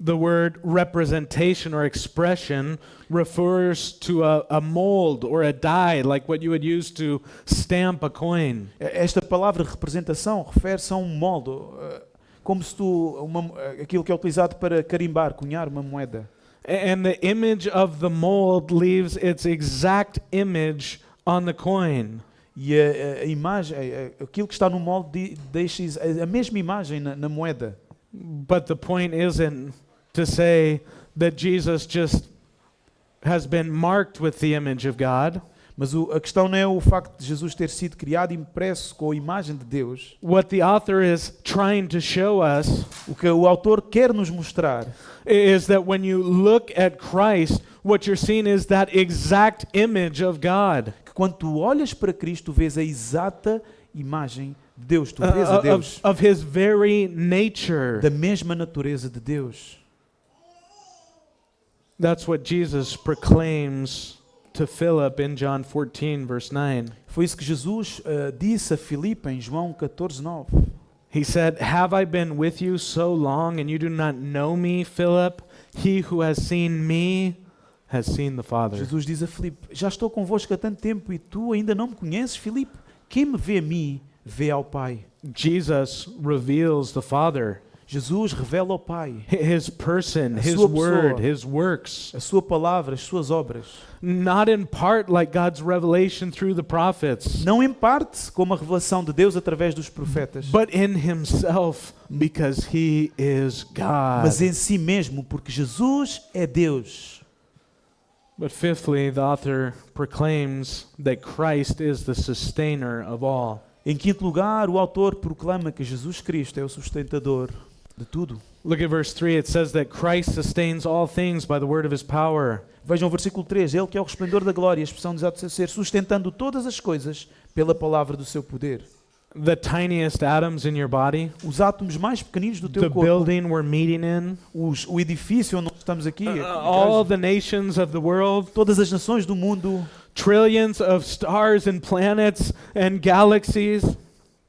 The word representation or expression refers to a mold or a die, like what you would use to stamp a coin.
Esta palavra representação refere-se a um molde, como se aquilo que é utilizado para carimbar, cunhar uma moeda.
And the image of the mold leaves its exact image on the coin.
E a imagem, aquilo que está no molde deixa a mesma imagem na moeda.
But the point isn't to say that Jesus just has been marked with the image of God.
Mas a questão não é o facto de Jesus ter sido criado e impresso com a imagem de Deus.
What the author is trying to show us
O que o autor quer nos mostrar
is that when you look at Christ, what you're seeing is that exact image of God.
que quando tu olhas para Cristo, vês a exata imagem de Deus. Tu vês a Deus
of His very nature.
da mesma natureza de Deus.
That's what Jesus proclaims to Philip in John 14, verse 9.
Foi isso que Jesus disse a Filipe em João 14:9.
He said, "Have I been with you so long and you do not know me, Philip? He who has seen me has seen the Father."
Jesus diz a Filipe: já estou convosco há tanto tempo e tu ainda não me conheces, Filipe? Quem me vê a mim, vê ao Pai.
Jesus reveals the Father,
Jesus revela ao Pai
His person,
A
His
sua
word,
pessoa.
His works.
a sua palavra, as suas obras.
Not in part like God's revelation through the prophets,
Não em parte como a revelação de Deus através dos profetas,
but in Himself, because He is God.
mas em si mesmo, porque Jesus é Deus.
But fifthly, the author proclaims that Christ is the sustainer of all.
Em quinto lugar, o autor proclama que Jesus Cristo é o sustentador de tudo.
Look at verse 3. It says that Christ sustains all things by the word of His power.
Vejam o versículo 3. Ele que é o resplendor da glória, a expressão do exato seu ser, sustentando todas as coisas pela palavra do seu poder.
The tiniest atoms in your body,
Os átomos mais pequeninos do
the
teu corpo,
building we're meeting in,
o edifício onde nós estamos aqui,
all the nations of the world,
todas as nações do mundo,
trillions of stars and planets and galaxies.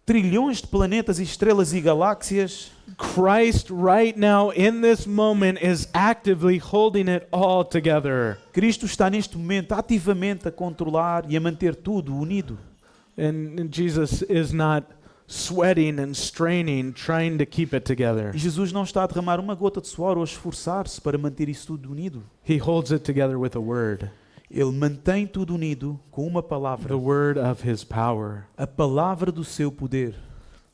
trilhões de planetas e estrelas e galáxias.
Christ right now in this moment is actively holding it all together.
Cristo está neste momento ativamente a controlar e a manter tudo unido.
And Jesus is not sweating and straining trying to keep it together.
E Jesus não está a derramar uma gota de suor ou a esforçar-se para manter isso tudo unido.
He holds it together with a word.
Ele mantém tudo unido com uma palavra,
the word of his power.
a palavra do seu poder.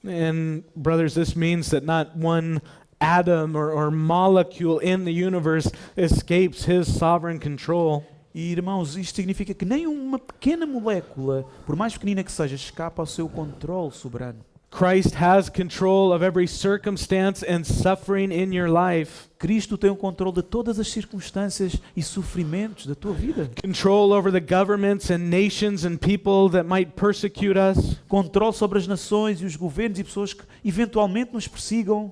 And brothers, this means that not one atom or molecule in the universe escapes his sovereign control.
E irmãos, isto significa que nem uma pequena molécula, por mais pequenina que seja, escapa ao seu controle soberano.
Christ has control of every circumstance and suffering in your life.
Cristo tem o controle de todas as circunstâncias e sofrimentos da tua vida.
Control over the governments and nations and people that might persecute us.
Controle sobre as nações e os governos e pessoas que eventualmente nos persigam.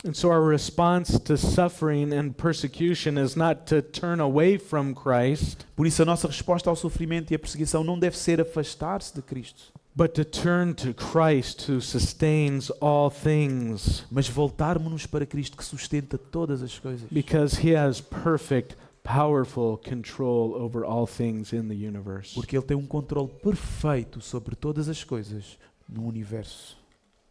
And so our response to suffering and persecution is not to turn away from Christ,
Por isso a nossa resposta ao sofrimento e à perseguição não deve ser afastar-se de Cristo,
but to turn to Christ who sustains all things,
mas voltarmos-nos para Cristo que sustenta todas as coisas.
because he has perfect, powerful control over all things in the universe.
Porque Ele tem um controle perfeito sobre todas as coisas no universo.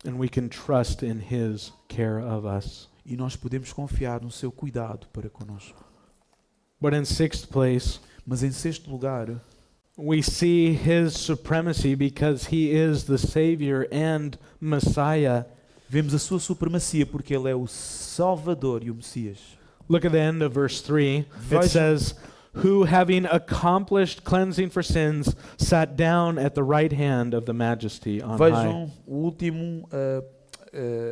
And we can trust in his care of us.
E nós podemos confiar no seu cuidado para conosco.
But in sixth place,
Mas em sexto lugar,
we see his supremacy because he is the Savior and Messiah.
vemos a sua supremacia porque Ele é o Salvador e o Messias.
Look at the end of verse 3. It
Veja-
says, who having accomplished cleansing for sins, sat down at the right hand of the majesty on high.
Vejam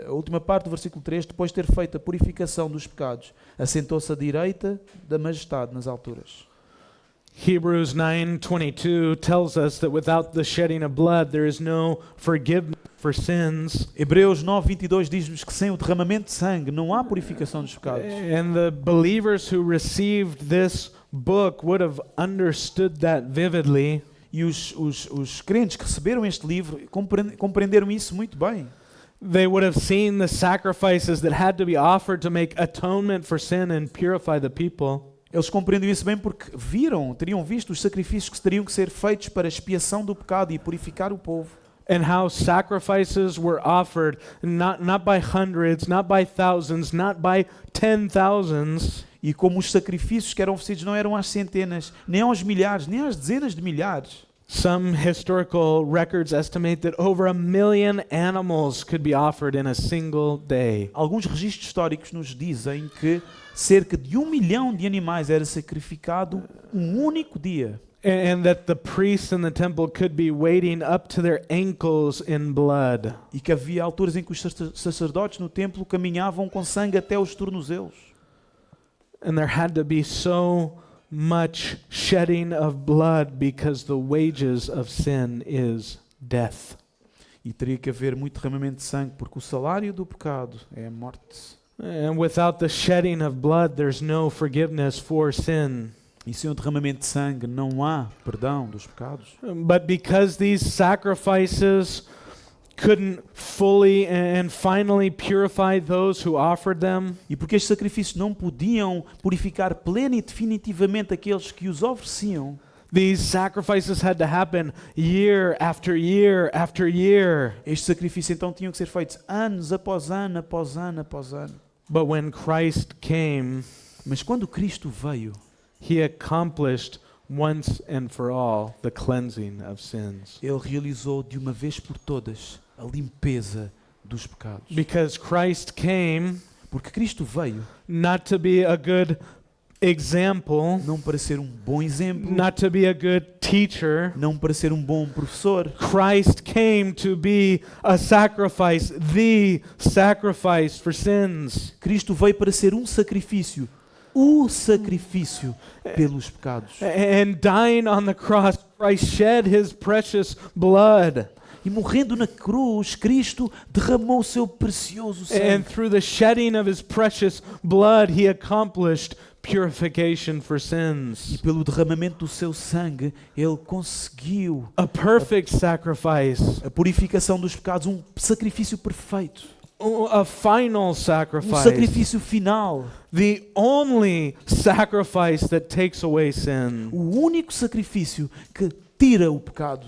a última parte do versículo 3. Depois de ter feito a purificação dos pecados, assentou-se à direita da majestade nas alturas.
Hebrews 9:22 tells us that without the shedding of blood there is no forgiveness for sins.
Hebreus 9:22 diz-nos que sem o derramamento de sangue não há purificação dos pecados.
And the believers who received this book would have understood that vividly.
E os crentes que receberam este livro compreenderam isso muito bem.
They would have seen the sacrifices that had to be offered to make atonement for sin and purify the people.
Eles compreendem isso bem porque teriam visto os sacrifícios que teriam que ser feitos para a expiação do pecado e purificar o povo.
And how sacrifices were offered not by hundreds, not by thousands, not by 10,000s,
E como os sacrifícios que eram oferecidos não eram às centenas, nem aos milhares, nem às dezenas de milhares.
Some historical records estimate that over 1 million animals could be offered in a single day.
Alguns registros históricos nos dizem que cerca de 1 milhão de animais era sacrificado um único dia.
And that the priests in the temple could be wading up to their ankles in blood.
E que havia alturas em que os sacerdotes no templo caminhavam com sangue até os tornozelos.
And there had to be so much shedding of blood because the wages of sin is death.
E teria que haver muito derramamento de sangue, porque o salário do pecado é a morte.
And without the shedding of blood, there's no forgiveness for sin.
E sem o derramamento de sangue não há perdão dos pecados.
But because these sacrifices couldn't fully and finally purify those who offered them,
E porque estes sacrifícios não podiam purificar plena e definitivamente aqueles que os ofereciam,
these sacrifices had to happen year after year after year.
estes sacrifícios então tinham que ser feitos anos após ano, após ano, após ano.
But when Christ came,
Mas quando Cristo veio,
he accomplished once and for all the cleansing of sins.
Ele realizou de uma vez por todas a limpeza dos pecados.
Because Christ came
Porque Cristo veio
not to be a good example,
não para ser um bom exemplo,
not to be a good teacher.
não para ser um bom professor.
Christ came to be a sacrifice, the sacrifice for sins.
Cristo veio para ser um sacrifício, o sacrifício pelos pecados.
And dying on the cross, Christ shed his precious blood.
E morrendo na cruz, Cristo derramou o seu precioso
And
sangue.
through the shedding of his precious blood, he accomplished purification for
E
sins.
pelo derramamento do seu sangue, Ele conseguiu
A perfect sacrifice,
a purificação dos pecados, um sacrifício perfeito,
a final
um
sacrifice,
sacrifício final,
the only sacrifice that takes away sin.
o único sacrifício que tira o pecado.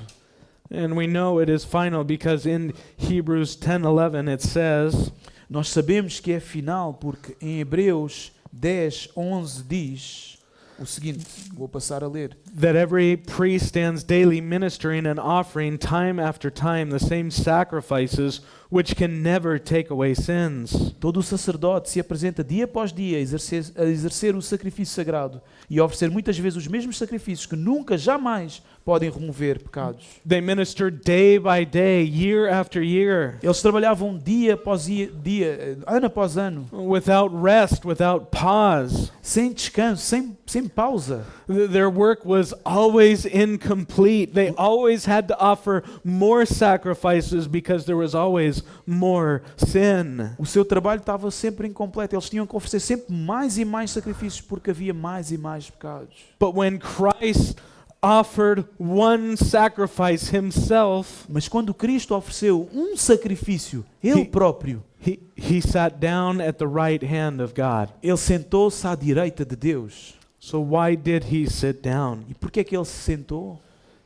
And we know it is final because in Hebrews 10:11 it says,
Nós sabemos que é final porque em Hebreus 10:11 diz: o seguinte, vou passar a ler.
that every priest stands daily ministering and offering time after time the same sacrifices which can never take away sins.
Todo o sacerdote se apresenta dia após dia a exercer o sacrifício sagrado e a oferecer muitas vezes os mesmos sacrifícios que nunca, jamais podem remover pecados.
They ministered day by day, year after year,
Eles trabalhavam dia após dia, ano após ano,
without rest, without pause.
sem descanso, sem pausa.
Their work was always incomplete. They always had to offer more sacrifices because there was always more sin.
O seu trabalho estava sempre incompleto. Eles tinham que oferecer sempre mais e mais sacrifícios porque havia mais e mais pecados.
But when Christ offered one sacrifice himself,
Mas quando Cristo ofereceu um sacrifício, Ele próprio,
he sat down at the right hand of God.
Ele sentou-se à direita de Deus.
So why did he sit down?
E por que é que Ele se sentou?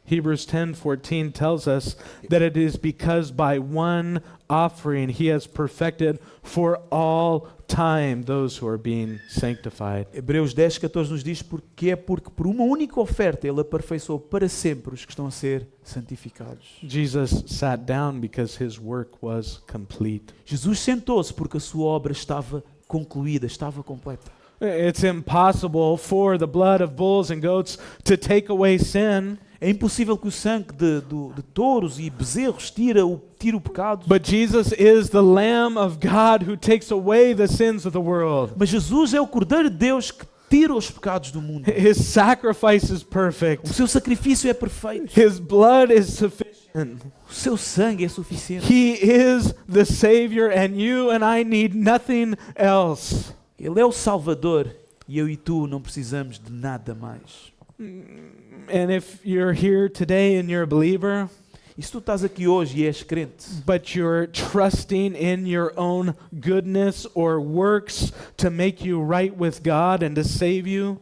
Hebrews 10:14 tells us that it is because by one offering he has perfected for all time those who are being sanctified.
Hebreus 10:14 nos diz porque por uma única oferta Ele aperfeiçoou para sempre os que estão a ser santificados.
Jesus sat down because his work was complete.
Jesus sentou-se porque a sua obra estava concluída, estava completa.
It's impossible for the blood of bulls and goats to take away sin.
É impossível que o sangue de touros e bezerros tire o pecado.
But Jesus is the Lamb of God who takes away the sins of the world.
Mas Jesus é o Cordeiro de Deus que tira os pecados do mundo.
His sacrifice is
O
perfect.
seu sacrifício é perfeito.
His blood is sufficient.
O seu sangue é suficiente.
He is the Savior, and you and I need nothing else.
Ele é o Salvador e eu e tu não precisamos de nada mais.
And if you're here today and you're a believer,
E se tu estás aqui hoje e és crente,
but you're trusting in your own goodness or works to make you right with God and to save you,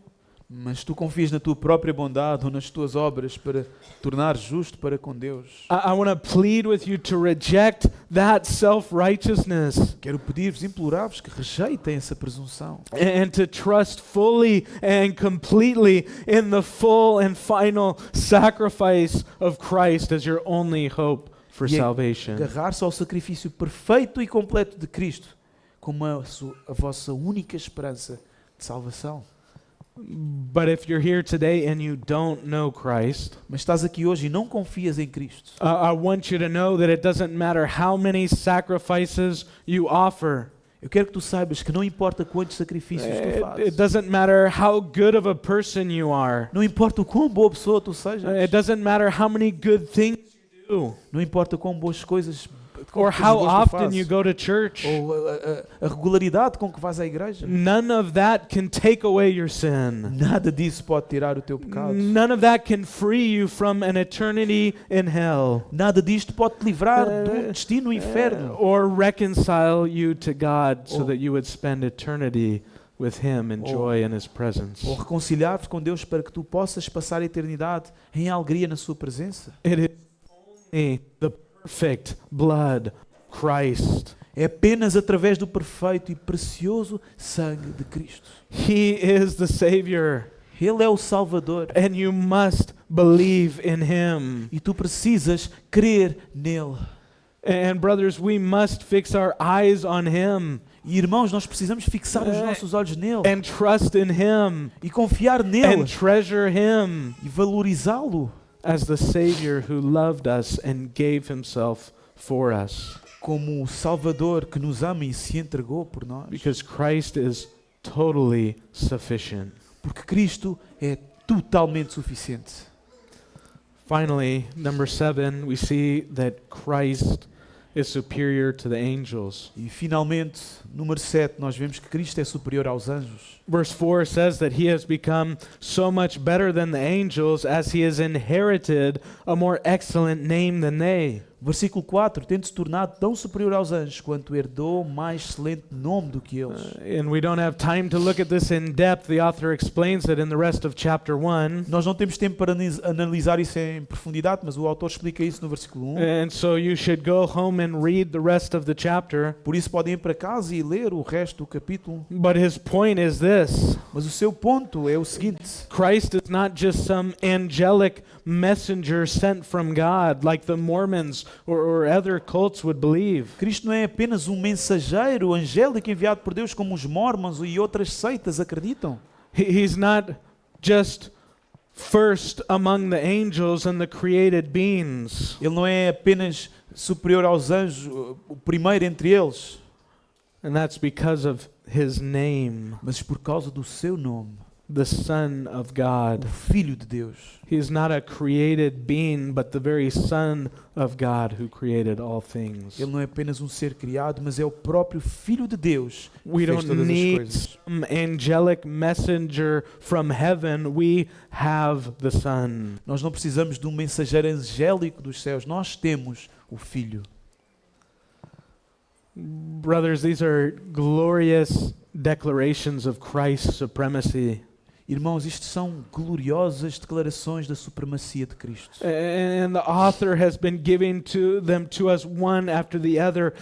mas tu confias na tua própria bondade ou nas tuas obras para tornar justo para com Deus,
I want to plead with you to reject that self-righteousness
quero pedir-vos, implorar-vos que rejeitem essa presunção
and to trust fully and completely in the full and final sacrifice of Christ as your only hope for
E
salvation.
agarrar-se ao sacrifício perfeito e completo de Cristo como a vossa única esperança de salvação.
But if you're here today and you don't know Christ,
Mas estás aqui hoje e não confias em Cristo,
I want you to know that it doesn't matter how many sacrifices you offer.
eu quero que tu saibas que não importa quantos sacrifícios tu
It
fazes,
doesn't matter how good of a person you are.
não importa o quão boa pessoa tu sejas,
It doesn't matter how many good things you do
não importa quão boas coisas
or
coisas
how
boas tu
often you
fazes,
go to church.
ou a regularidade com que vais à igreja.
None of that can take away your sin.
Nada disso pode tirar o teu pecado.
None of that can free you from an eternity in hell
Nada disto pode te livrar do destino no inferno.
or reconcile you to God so
Oh.
that you would spend eternity with Him in
Oh.
joy in His presence.
Ou reconciliar-te com Deus para que tu possas passar a eternidade em alegria na sua presença.
It is only the perfect blood of Christ.
É apenas através do perfeito e precioso sangue de Cristo.
He is the Savior,
Ele é o Salvador
and you must believe in Him.
e tu precisas crer nele.
And brothers, we must fix our eyes on Him
E irmãos, nós precisamos fixar os nossos olhos nele
and trust in Him
e confiar nele
and treasure Him
e valorizá-lo
as the Savior who loved us and gave Himself for us.
como o Salvador que nos ama e se entregou por nós.
Because Christ is totally sufficient.
Porque Cristo é totalmente suficiente.
Finally, number 7, we see that Christ is superior to the angels.
E finalmente, número 7, nós vemos que Cristo é superior aos anjos.
Verse 4 says that He has become so much better than the angels as He has inherited a more excellent name than they.
Versículo 4, tendo-se tornado tão superior aos anjos, quanto herdou mais excelente nome do que eles.
And we don't have time to look at this in depth. The author explains it in the rest of chapter 1.
Nós não temos tempo para analisar isso em profundidade, mas o autor explica isso no versículo 1.
And so you should go home and read the rest of the chapter.
Por isso podem ir para casa e ler o resto do capítulo.
But his point is this:
Mas o seu ponto é o seguinte:
Christ is not just some angelic messenger sent from God like the Mormons or other cults would believe.
Cristo não é apenas um mensageiro angélico enviado por Deus como os mormons e outras seitas acreditam.
He's not just first among the angels and the created beings.
Ele não é apenas superior aos anjos, o primeiro entre eles,
And that's because of his name,
mas por causa do seu nome,
the Son of
o
God.
Filho de Deus.
He is not a created being, but the very Son of God who created all things.
Ele não é apenas um ser criado, mas é o próprio Filho de Deus que
We
fez
don't
todas as
need
coisas.
some angelic messenger from heaven. We have the Son.
Nós não precisamos de um mensageiro angélico dos céus, nós temos o Filho.
Brothers, these are glorious declarations of Christ's supremacy.
Irmãos, isto são gloriosas declarações da supremacia de Cristo.
And the author has been giving them to us one after the other,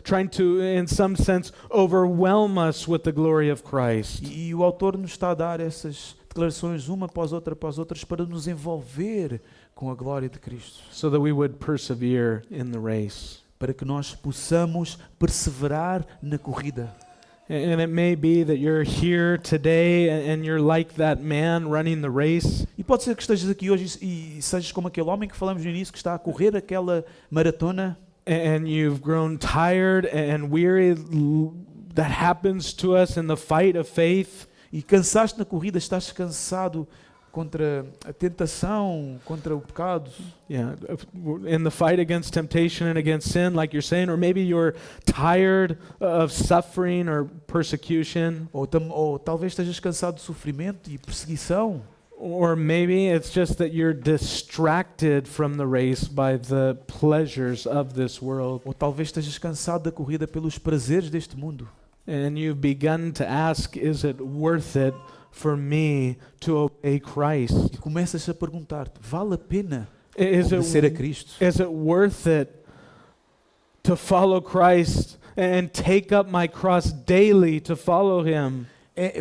trying to, in some sense, overwhelm us with the glory of Christ.
E o autor nos está a dar essas declarações uma após outras para nos envolver com a glória de Cristo,
So that we would persevere in the race.
para que nós possamos perseverar na corrida.
And it may be that you're here today and you're like that man running the race.
E pode ser que estejas aqui hoje e sejas como aquele homem que falamos no início, que está a correr aquela maratona,
And you've grown tired and weary. That happens to us in the fight of faith.
e cansaste na corrida, estás cansado contra a tentação, contra o pecado,
Yeah, in the fight against temptation and against sin, like you're saying, or maybe you're tired of suffering or persecution,
ou talvez estejas cansado de sofrimento e perseguição,
or maybe it's just that you're distracted from the race by the pleasures of this world,
ou talvez estejas cansado da corrida pelos prazeres deste mundo.
and you've begun to ask, is it worth it for me to obey Christ?
E começas a perguntar-te, vale a pena
Is
obedecer a
it
Cristo?
Is it worth it to follow Christ and take up my cross daily to follow him?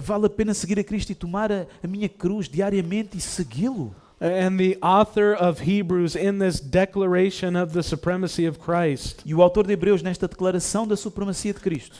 Vale a pena seguir a Cristo e tomar a minha cruz diariamente e segui-lo?
And the author of Hebrews, in this declaration of the supremacy of Christ,
E o autor de Hebreus, nesta declaração da supremacia de Cristo,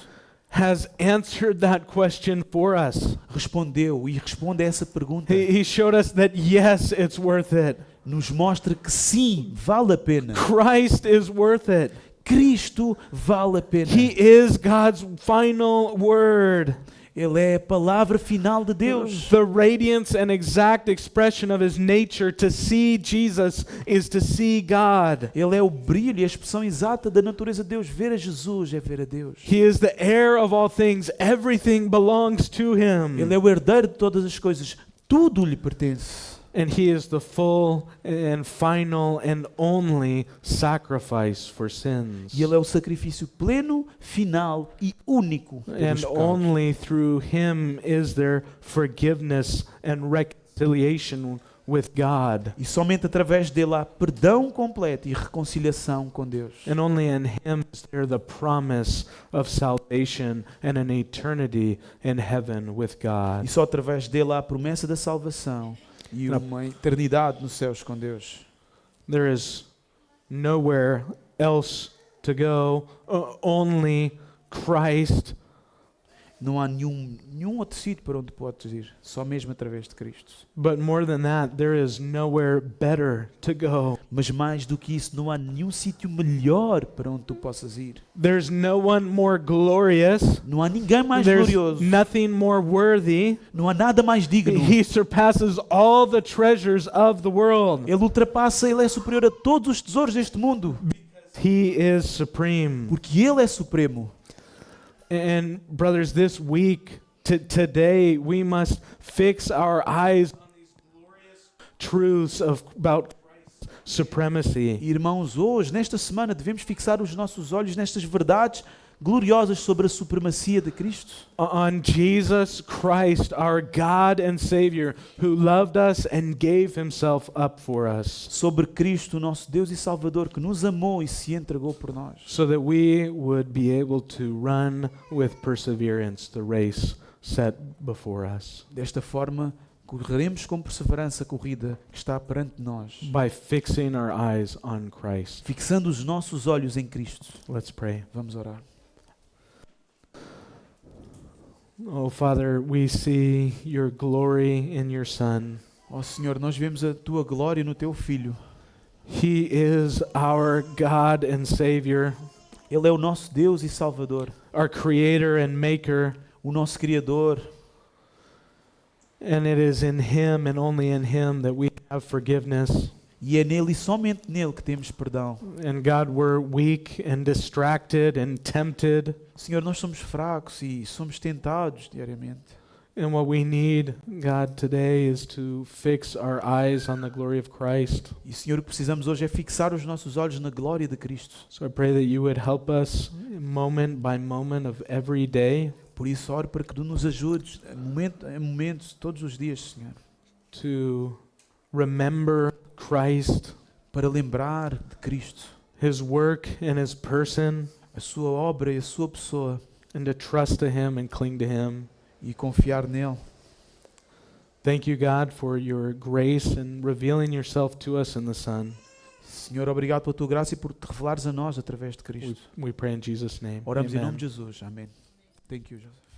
has answered that question for us.
respondeu e responde a essa pergunta.
He showed us that yes, it's worth it.
Nos mostra que sim, vale a pena.
Christ is worth it.
Cristo vale a pena.
He is God's final word.
Ele é a palavra final de Deus.
The radiance and exact expression of his nature. To see Jesus is to see God.
Ele é o brilho e a expressão exata da natureza de Deus. Ver a Jesus é ver a Deus.
He is the heir of all things. Everything belongs to him.
Ele é o herdeiro de todas as coisas. Tudo lhe pertence.
And he is the full and final and only sacrifice for sins.
E ele é o sacrifício pleno, final e único pelos
And
pecados.
only through him is there forgiveness and reconciliation with God.
E somente através dele há perdão completo e reconciliação com Deus.
And only in him is there the promise of salvation and an eternity in heaven with
E
God.
só através dele há a promessa da salvação e uma eternidade nos céus com Deus.
There is nowhere else to go, only Christ.
Não há nenhum outro sítio para onde podes ir, só mesmo através de Cristo.
But more than that, there is nowhere better to go.
Mas mais do que isso, não há nenhum sítio melhor para onde tu possas ir.
There's no one more glorious.
Não há ninguém mais
There's
glorioso.
nothing more worthy.
Não há nada mais digno.
He surpasses all the treasures of the world.
Ele ultrapassa, ele é superior a todos os tesouros deste mundo.
He is supreme.
Porque ele é supremo.
And brothers, this week, today, we must fix our eyes on these glorious truths about Christ's supremacy.
Irmãos, hoje, nesta semana, devemos fixar os nossos olhos nestas verdades gloriosas sobre a supremacia de Cristo.
On Jesus Christ, our God and Savior, who loved us and gave himself up for us,
Sobre Cristo, o nosso Deus e Salvador, que nos amou e se entregou por nós.
so that we would be able to run with perseverance the race set before us,
Desta forma, correremos com perseverança a corrida que está perante nós,
by fixing our eyes on Christ.
fixando os nossos olhos em Cristo.
Let's pray.
Vamos orar.
Oh, Father, we see your glory in your Son.
Ó Senhor, nós vemos a Tua glória no Teu Filho.
He is our God and Savior,
Ele é o nosso Deus e Salvador,
our Creator and Maker,
o nosso Criador.
and it is in Him and only in Him that we have forgiveness.
E é nele e somente nele que temos perdão.
And God, we're weak and distracted and tempted,
Senhor, nós somos fracos e somos tentados diariamente.
and what we need, God, today is to fix our eyes on the glory of Christ.
E Senhor, o que precisamos hoje é fixar os nossos olhos na glória de Cristo.
So I pray that you would help us moment by moment of every day
Por isso, oro para que Tu nos ajudes, momento em momento, todos os dias, Senhor,
to remember Christ,
para lembrar de Cristo,
His work and His person,
a Sua obra e a Sua pessoa,
and to trust to Him and cling to Him.
e confiar nele.
Thank you, God, for your grace and revealing yourself to us in the Son.
Senhor, obrigado pela Tua graça e por Te revelares a nós através de
We,
Cristo.
we pray in Jesus' name.
Oramos em
Amen.
nome de Jesus. Amém. Thank you, Jesus.